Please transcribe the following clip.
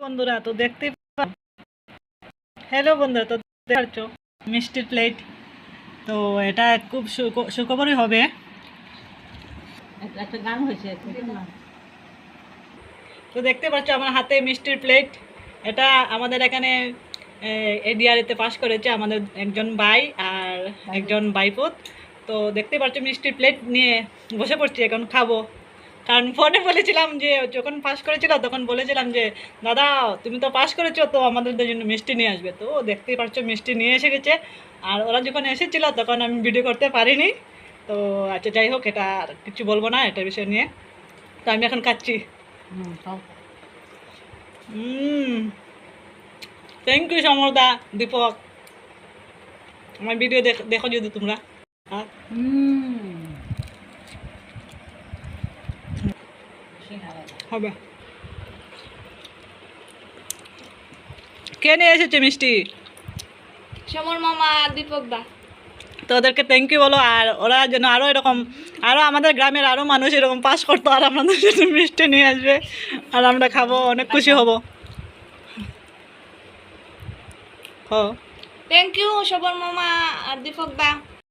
বন্ধুরা তো দেখতে হ্যালো বন্ধুরা তো দেখতে পাচ্ছ মিষ্টির প্লেট। তো এটা খুব সুখবরই হবে। একটা গান হয়েছে তো দেখতে পাচ্ছ আমার হাতে মিষ্টির প্লেট। এটা আমাদের এখানে এডিআরএতে পাস করেছে আমাদের একজন ভাই আর একজন ভাইপোত। তো দেখতে পাচ্ছ মিষ্টির প্লেট নিয়ে বসে পড়ছি, এখন খাবো। কারণ ফোনে বলেছিলাম যে যখন পাস করেছিল তখন বলেছিলাম যে দাদা তুমি তো পাস করেছো, তো আমাদের জন্য মিষ্টি নিয়ে আসবে। তো দেখতেই পাচ্ছ মিষ্টি নিয়ে এসে গেছে। আর ওরা যখন এসেছিলো তখন আমি ভিডিও করতে পারিনি। তো আচ্ছা যাই হোক, এটা আর কিছু বলবো না এটা বিষয় নিয়ে। তো আমি এখন খাচ্ছি। থ্যাংক ইউ সমরদা, দীপক। আমার ভিডিও দেখো যদি তোমরা। হবে কে নিয়ে এসেছে মিষ্টি? সমর মামা দীপক দা। তো ওদেরকে থ্যাংক ইউ বলো, আর ওরা যেন আরও এরকম আরও আমাদের গ্রামের আরও মানুষ এরকম পাস করতো আর আমাদের জন্য মিষ্টি নিয়ে আসবে আর আমরা খাবো, অনেক খুশি হব। থ্যাংক ইউ সমর মামা আর দীপক দা।